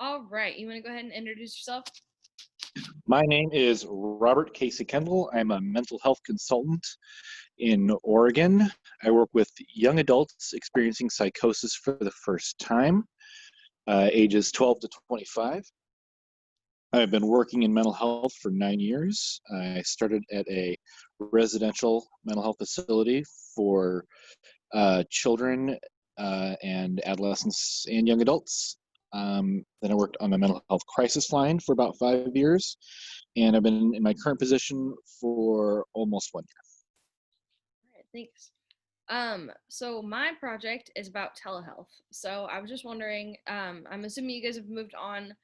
All right, you want to go ahead and introduce yourself? My name is Robert Casey Kendall. I'm a mental health consultant in Oregon. I work with young adults experiencing psychosis for the first time, ages 12 to 25. I've been working in mental health for 9 years. I started at a residential mental health facility for children and adolescents and young adults. Then I worked on the mental health crisis line for about 5 years, and I've been in my current position for almost 1 year. All right, thanks. So my project is about telehealth. So I was just wondering, I'm assuming you guys have moved on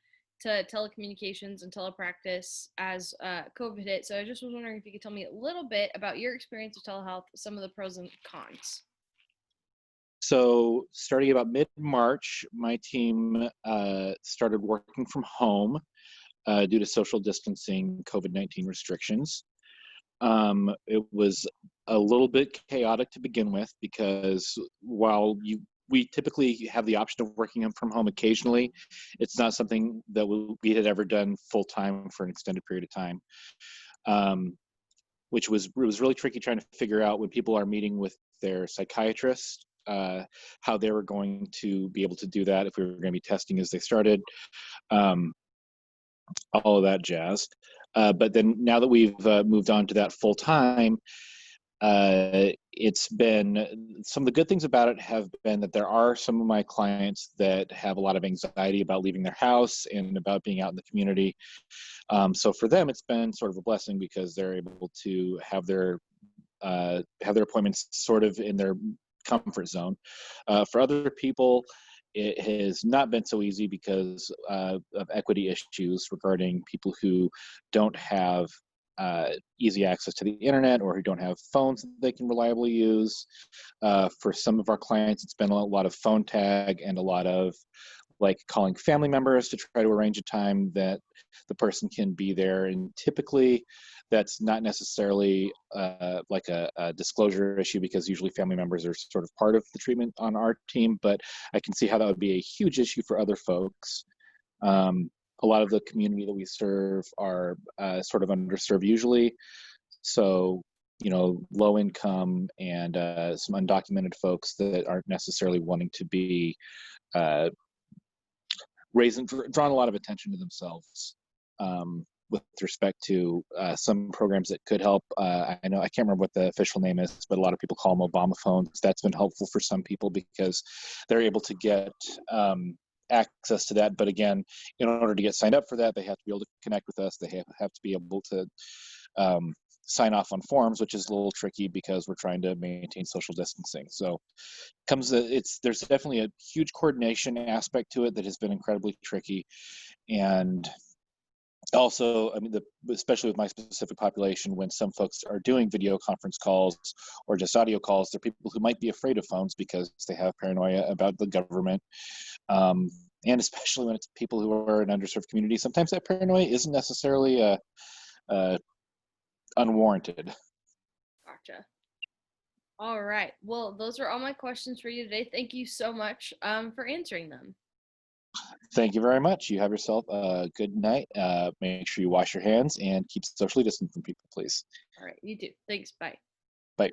to telecommunications and telepractice as COVID hit. So I just was wondering if you could tell me a little bit about your experience with telehealth, some of the pros and cons. So, starting about mid-March, my team started working from home due to social distancing, COVID-19 restrictions. It was a little bit chaotic to begin with because while we typically have the option of working from home occasionally, it's not something that we had ever done full time for an extended period of time. Which was really tricky trying to figure out when people are meeting with their psychiatrist, how they were going to be able to do that, if we were going to be testing as they started, um, all of that jazz. But then now that we've moved on to that full time, it's been some of the good things about it have been that there are some of my clients that have a lot of anxiety about leaving their house and about being out in the community. So for them, it's been sort of a blessing because they're able to have their appointments sort of in their comfort zone. For other people, it has not been so easy because of equity issues regarding people who don't have easy access to the internet or who don't have phones that they can reliably use. For some of our clients, it's been a lot of phone tag and a lot of like calling family members to try to arrange a time that the person can be there. And typically that's not necessarily like a disclosure issue because usually family members are sort of part of the treatment on our team, but I can see how that would be a huge issue for other folks. A lot of the community that we serve are sort of underserved usually. So, low income and some undocumented folks that aren't necessarily wanting to be drawn a lot of attention to themselves with respect to some programs that could help. I can't remember what the official name is, but a lot of people call them Obama phones. That's been helpful for some people because they're able to get access to that. But again, in order to get signed up for that, they have to be able to connect with us. They have to be able to sign off on forms, which is a little tricky because we're trying to maintain social distancing. So there's definitely a huge coordination aspect to it that has been incredibly tricky. And also, especially with my specific population, when some folks are doing video conference calls or just audio calls, they're people who might be afraid of phones because they have paranoia about the government. And especially when it's people who are in underserved communities, sometimes that paranoia isn't necessarily unwarranted. Gotcha. All right. Well, those are all my questions for you today. Thank you so much for answering them. Thank you very much. You have yourself a good night. Make sure you wash your hands and keep socially distant from people, please. All right. You too. Thanks. Bye. Bye.